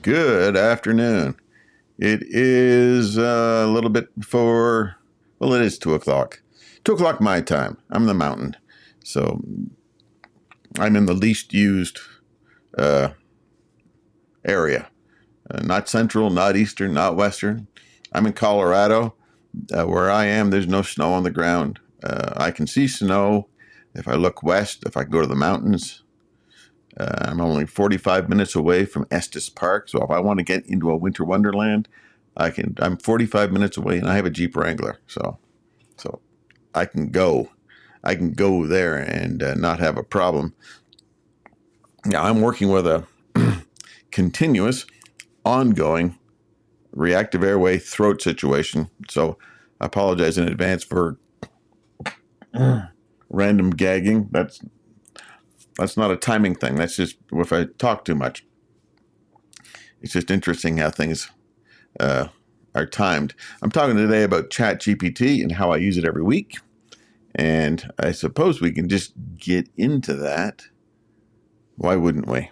Good afternoon. It is a little bit before, well, it is 2 o'clock. 2 o'clock my time. I'm in the mountain. So I'm in the least used area. Not central, not eastern, not western. I'm in Colorado. Where I am, there's no snow on the ground. I can see snow if I look west, if I go to the mountains. I'm only 45 minutes away from Estes Park, so if I want to get into a winter wonderland, I can. I'm 45 minutes away, and I have a Jeep Wrangler, so I can go. I can go there and not have a problem. Now I'm working with a continuous, ongoing reactive airway throat situation, so I apologize in advance for random gagging. That's not a timing thing. That's just if I talk too much. It's just interesting how things are timed. I'm talking today about ChatGPT and how I use it every week. And I suppose we can just get into that. Why wouldn't we?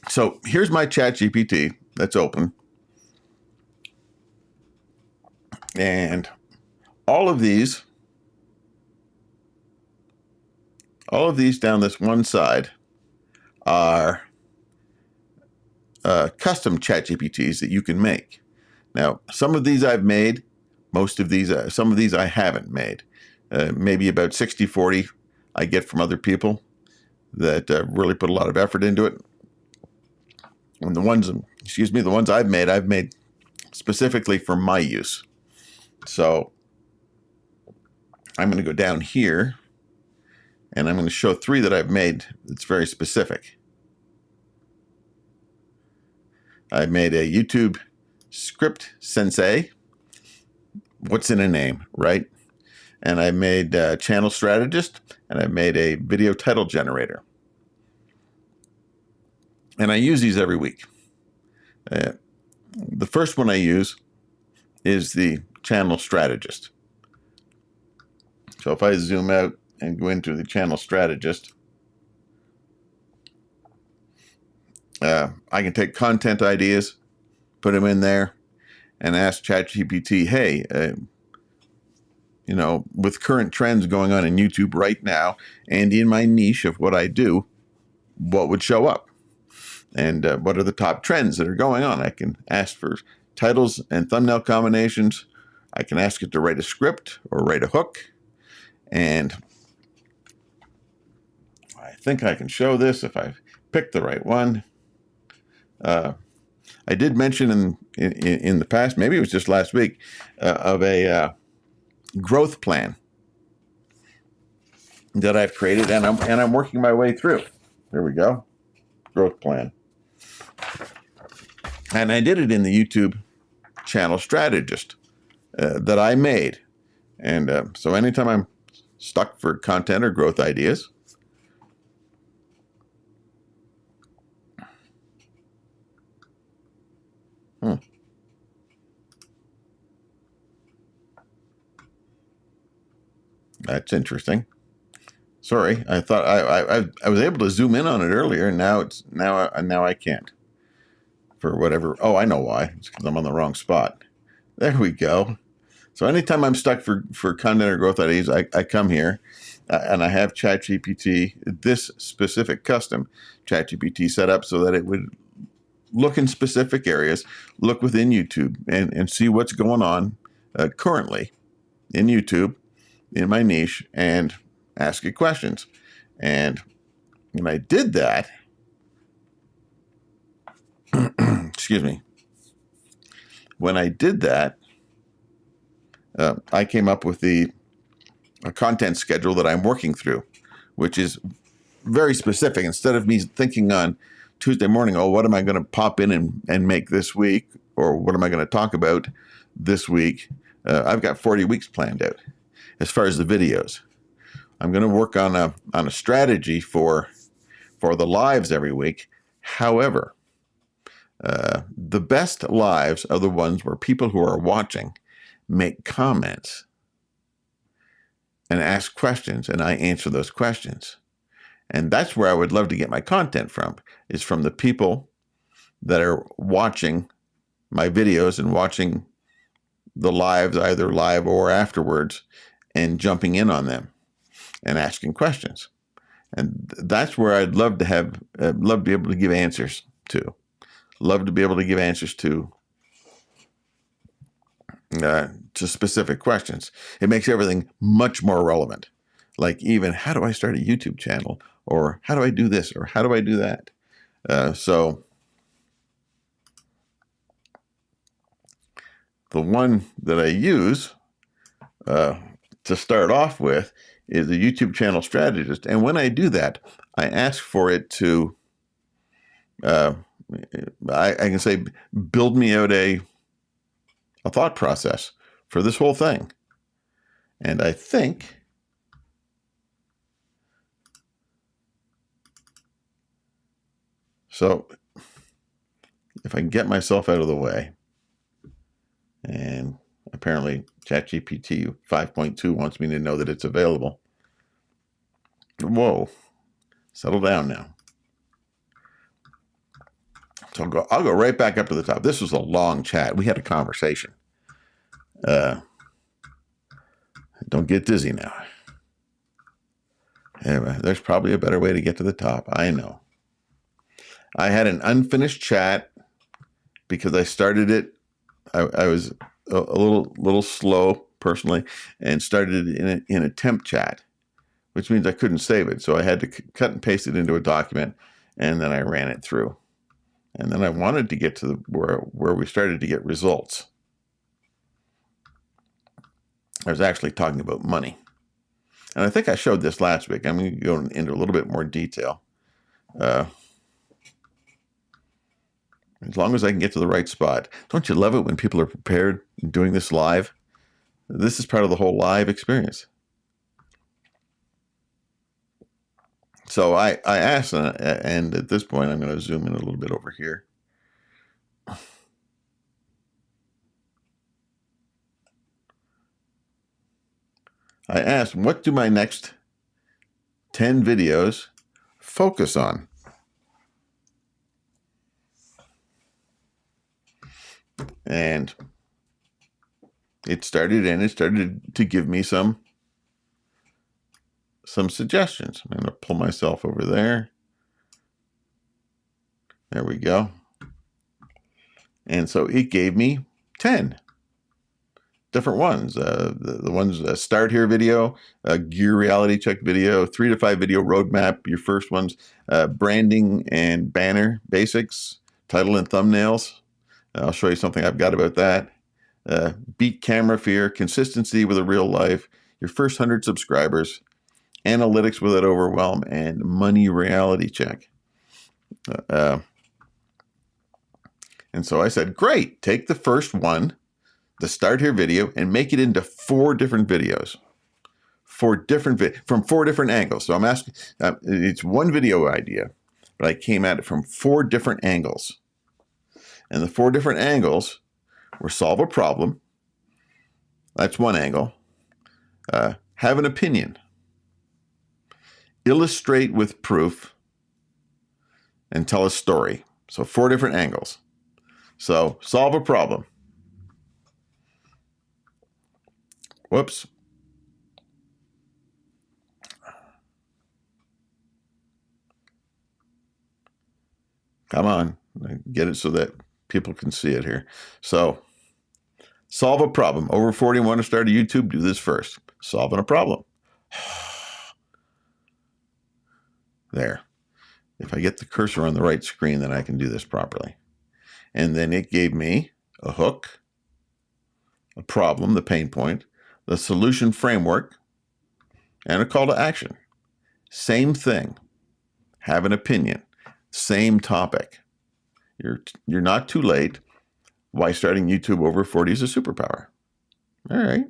So here's my ChatGPT that's open. And all of these down this one side are custom ChatGPTs that you can make. Now, some of these I've made, some of these I haven't made. Maybe about 60-40 I get from other people that really put a lot of effort into it. And the ones I've made specifically for my use. So I'm going to go down here and I'm going to show 3 that I've made that's very specific. I made a YouTube script sensei. What's in a name, right? And I made a channel strategist, and I made a video title generator. And I use these every week. The first one I use is the channel strategist. So if I zoom out and go into the channel strategist, I can take content ideas, put them in there, and ask ChatGPT, hey, with current trends going on in YouTube right now, and in my niche of what I do, what would show up? And what are the top trends that are going on? I can ask for titles and thumbnail combinations. I can ask it to write a script or write a hook. And I think I can show this if I pick the right one. I did mention in the past, maybe it was just last week, of a growth plan that I've created, and I'm working my way through. There we go, growth plan, and I did it in the YouTube channel strategist that I made, and so anytime I'm stuck for content or growth ideas, That's interesting. Sorry, I thought I was able to zoom in on it earlier, and now I can't. For whatever. Oh, I know why. It's because I'm on the wrong spot. There we go. So anytime I'm stuck for content or growth ideas, I come here, and I have ChatGPT, this specific custom ChatGPT set up so that it would look in specific areas, look within YouTube, and see what's going on currently in YouTube, in my niche, and ask it questions. And when I did that, excuse me, when I did that, I came up with a content schedule that I'm working through, which is very specific. Instead of me thinking on Tuesday morning, oh, what am I going to pop in and make this week? Or what am I going to talk about this week? I've got 40 weeks planned out as far as the videos. I'm going to work on a strategy for the lives every week. However, the best lives are the ones where people who are watching make comments and ask questions, and I answer those questions. And that's where I would love to get my content from, is from the people that are watching my videos and watching the lives, either live or afterwards, and jumping in on them and asking questions. And that's where I'd love to be able to give answers to. Love to be able to give answers to specific questions. It makes everything much more relevant. Like, even, how do I start a YouTube channel? Or how do I do this? Or how do I do that? So the one that I use to start off with is a YouTube channel strategist. And when I do that, I ask for it to, I can say, build me out a thought process for this whole thing. And I think so. If I can get myself out of the way, and apparently ChatGPT 5.2 wants me to know that it's available. Whoa, settle down now. So I'll go right back up to the top. This was a long chat. We had a conversation. Don't get dizzy now. Anyway, there's probably a better way to get to the top. I know. I had an unfinished chat because I started it. I was a little slow personally, and started it in a temp chat, which means I couldn't save it. So I had to cut and paste it into a document, and then I ran it through. And then I wanted to get to where we started to get results. I was actually talking about money. And I think I showed this last week. I'm going to go into a little bit more detail. As long as I can get to the right spot. Don't you love it when people are prepared doing this live? This is part of the whole live experience. So I asked, and at this point, I'm going to zoom in a little bit over here. I asked, what do my next 10 videos focus on? And it started to give me some suggestions. I'm going to pull myself over there. There we go. And so it gave me 10 different ones. The ones, start here video, gear reality check video, 3 to 5 video roadmap. Your first ones, branding and banner basics, title and thumbnails. I'll show you something I've got about that. Beat camera fear, consistency with a real life, your first 100 subscribers, analytics without overwhelm, and money reality check. And so I said, great, take the first one, the start here video, and make it into 4 different videos. From 4 different angles. So I'm asking, it's one video idea, but I came at it from 4 different angles. And the 4 different angles were: solve a problem. That's one angle. Have an opinion. Illustrate with proof. And tell a story. So 4 different angles. So solve a problem. Whoops. Come on. Get it so that people can see it here. So solve a problem. Over 40 want to start a YouTube, do this first. Solving a problem. There. If I get the cursor on the right screen, then I can do this properly. And then it gave me a hook, a problem, the pain point, the solution framework, and a call to action. Same thing. Have an opinion. Same topic. You're not too late. Why starting YouTube over 40 is a superpower. All right.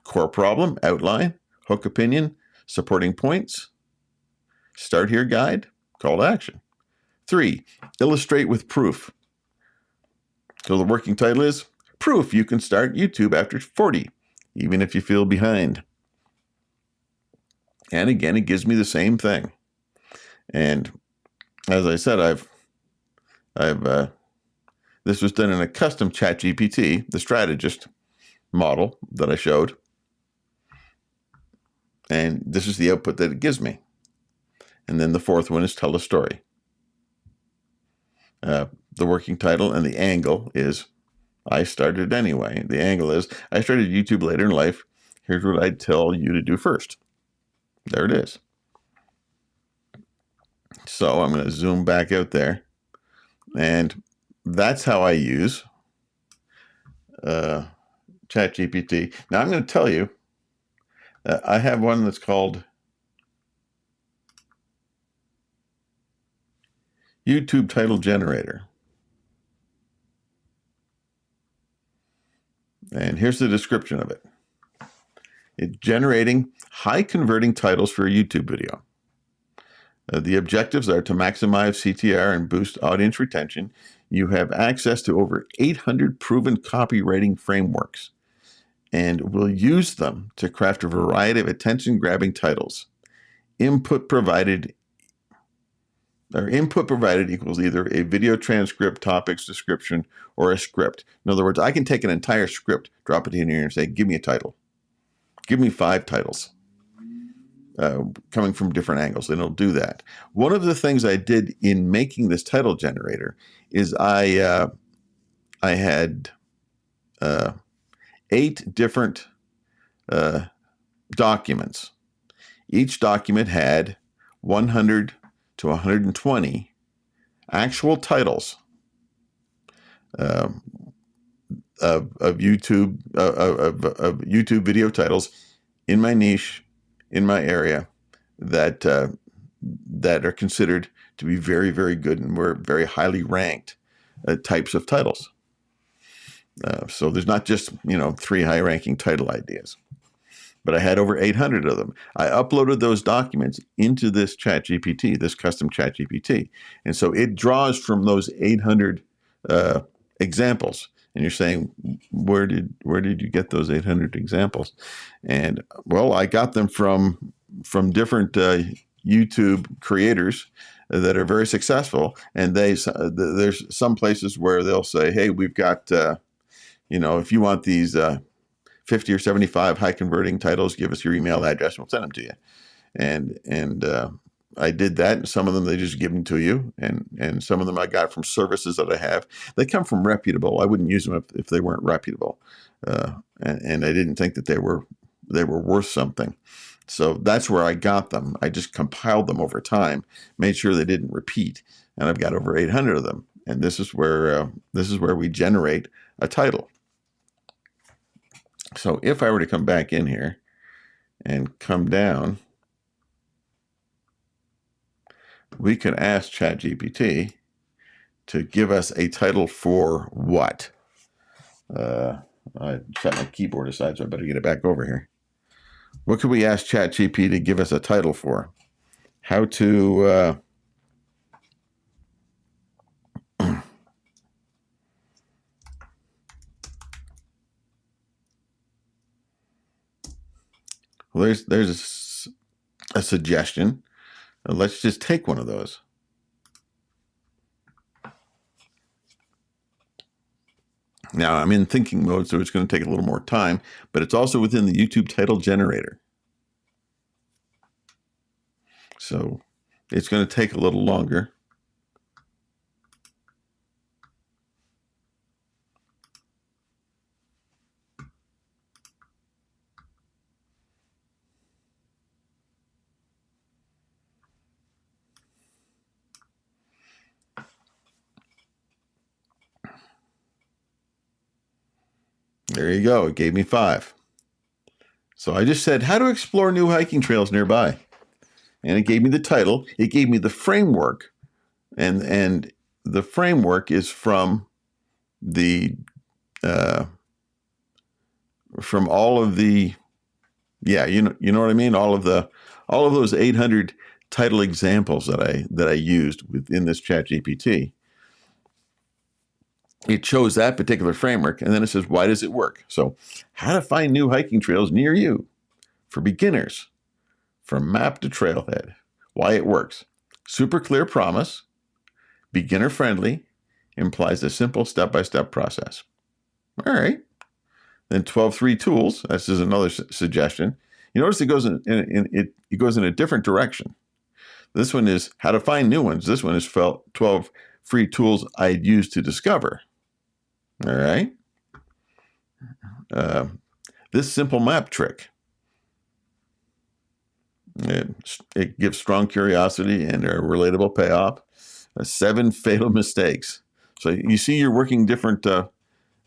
Core problem, outline, hook opinion, supporting points, start here guide, call to action. 3, illustrate with proof. So the working title is Proof You Can Start YouTube After 40, Even If You Feel Behind. And again, it gives me the same thing. And as I said, this was done in a custom ChatGPT, the strategist model that I showed. And this is the output that it gives me. And then the fourth one is tell a story. The working title and the angle is I started anyway. The angle is I started YouTube later in life. Here's what I'd tell you to do first. There it is. So I'm going to zoom back out there. And that's how I use ChatGPT. Now I'm going to tell you, I have one that's called YouTube Title Generator. And here's the description of it. It's generating high converting titles for a YouTube video. The objectives are to maximize CTR and boost audience retention. You have access to over 800 proven copywriting frameworks and will use them to craft a variety of attention-grabbing titles. Input provided equals either a video transcript, topics, description, or a script. In other words, I can take an entire script, drop it in here, and say, give me a title. Give me 5 titles coming from different angles, and it'll do that. One of the things I did in making this title generator is I had 8 different documents. Each document had 100 to 120 actual titles of YouTube video titles in my niche, in my area, that are considered to be very, very good and were very highly ranked types of titles. So there's not just 3 high-ranking title ideas, but I had over 800 of them. I uploaded those documents into this ChatGPT, this custom ChatGPT, and so it draws from those 800 examples. And you're saying, where did you get those 800 examples? And well, I got them from different YouTube creators that are very successful. And there's some places where they'll say, hey, we've got, if you want these 50 or 75 high converting titles, give us your email address and we'll send them to you. And I did that, and some of them they just give them to you, and some of them I got from services that I have. They come from reputable. I wouldn't use them if they weren't reputable, and I didn't think that they were worth something. So that's where I got them. I just compiled them over time, made sure they didn't repeat, and I've got over 800 of them. And this is where we generate a title. So if I were to come back in here and come down, we can ask ChatGPT to give us a title for what? I set my keyboard aside, so I better get it back over here. What could we ask ChatGPT to give us a title for? How to well, there's a suggestion. Let's just take one of those. Now I'm in thinking mode, so it's going to take a little more time, but it's also within the YouTube title generator. So it's going to take a little longer. There you go. It gave me 5. So I just said, how to explore new hiking trails nearby. And it gave me the title. It gave me the framework. And the framework is from the from all of the, you know what I mean? All of those 800 title examples that I used within this ChatGPT. It chose that particular framework, and then it says, why does it work? So how to find new hiking trails near you for beginners, from map to trailhead. Why it works. Super clear promise, beginner friendly, implies a simple step-by-step process. All right. Then 12 free tools. This is another suggestion. You notice it goes it goes in a different direction. This one is how to find new ones. This one is 12 free tools I'd use to discover. All right. This simple map trick. It gives strong curiosity and a relatable payoff. 7 fatal mistakes. So you see, you're working different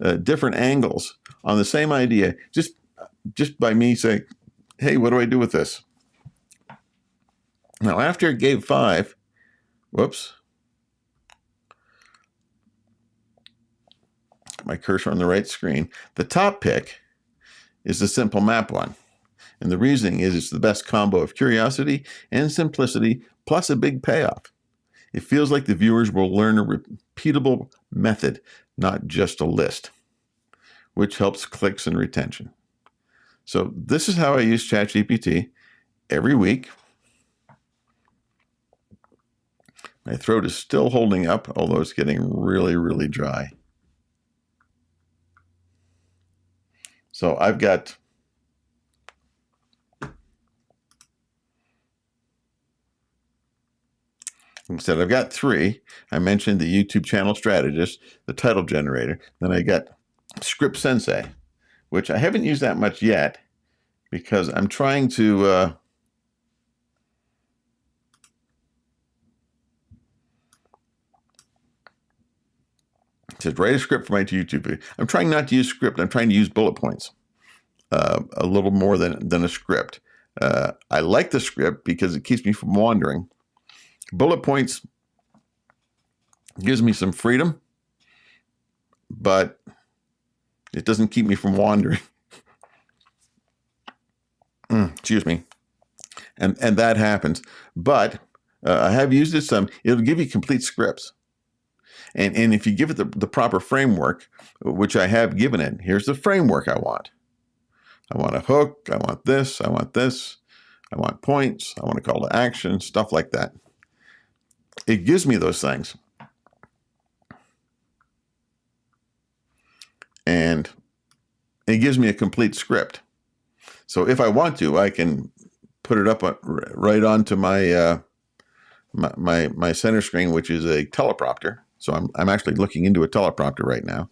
angles on the same idea. Just by me saying, "Hey, what do I do with this?" Now, after it gave 5, whoops, my cursor on the right screen. The top pick is the simple map one. And the reasoning is it's the best combo of curiosity and simplicity, plus a big payoff. It feels like the viewers will learn a repeatable method, not just a list, which helps clicks and retention. So this is how I use ChatGPT every week. My throat is still holding up, although it's getting really, really dry. So I've got Instead, I've got 3. I mentioned the YouTube channel strategist, the title generator. Then I got Script Sensei, which I haven't used that much yet because I'm trying to write a script for my YouTube video. I'm trying not to use script. I'm trying to use bullet points a little more than a script. I like the script because it keeps me from wandering. Bullet points gives me some freedom, but it doesn't keep me from wandering. Excuse me. And that happens. But I have used it some. It'll give you complete scripts. And if you give it the proper framework, which I have given it, here's the framework I want. I want a hook. I want this. I want this. I want points. I want a call to action, stuff like that. It gives me those things. And it gives me a complete script. So if I want to, I can put it up right onto my my center screen, which is a teleprompter. So I'm actually looking into a teleprompter right now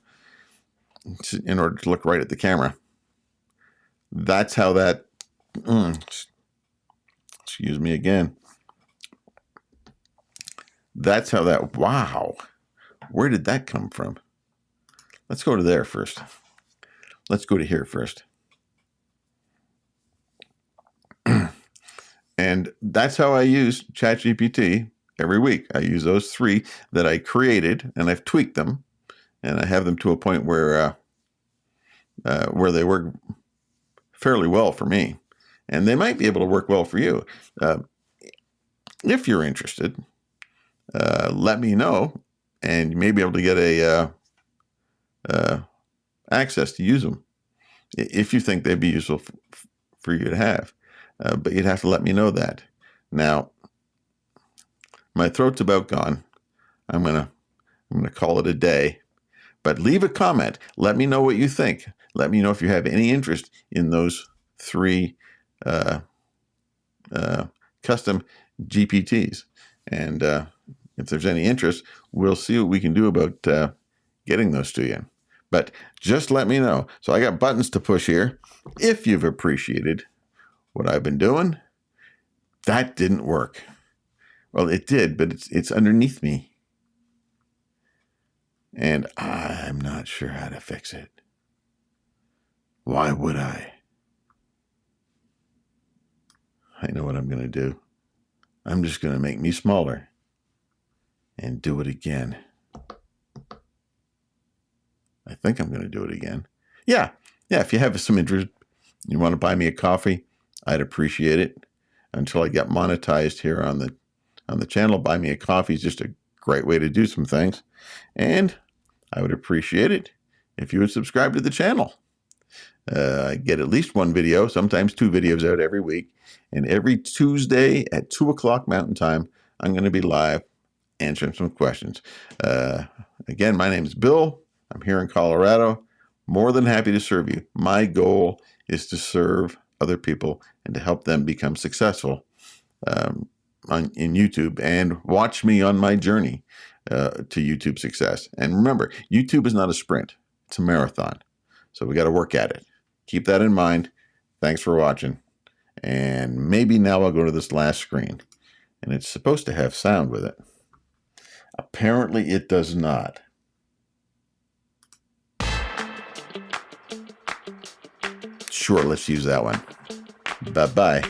in order to look right at the camera. That's how that, excuse me again. That's how that, wow, where did that come from? Let's go to there first. Let's go to here first. And that's how I use ChatGPT every week. I use those 3 that I created, and I've tweaked them, and I have them to a point where they work fairly well for me, and they might be able to work well for you. If you're interested, let me know, and you may be able to get access to use them if you think they'd be useful for you to have. But you'd have to let me know that. Now, my throat's about gone. I'm gonna call it a day. But leave a comment. Let me know what you think. Let me know if you have any interest in those 3 custom GPTs. And if there's any interest, we'll see what we can do about getting those to you. But just let me know. So I got buttons to push here. If you've appreciated what I've been doing, that didn't work. Well, it did, but it's underneath me. And I'm not sure how to fix it. Why would I? I know what I'm going to do. I'm just going to make me smaller and do it again. I think I'm going to do it again. Yeah, if you have some interest, you want to buy me a coffee, I'd appreciate it. Until I get monetized here on the channel, buy me a coffee is just a great way to do some things. And I would appreciate it if you would subscribe to the channel. I get at least one video, sometimes 2 videos out every week. And every Tuesday at 2 o'clock Mountain Time, I'm going to be live answering some questions. Again, my name is Bill. I'm here in Colorado. More than happy to serve you. My goal is to serve other people and to help them become successful in YouTube, and watch me on my journey to YouTube success. And remember, YouTube is not a sprint, it's a marathon. So we got to work at it. Keep that in mind. Thanks for watching. And maybe now I'll go to this last screen. And it's supposed to have sound with it. Apparently it does not. Sure, let's use that one. Bye-bye.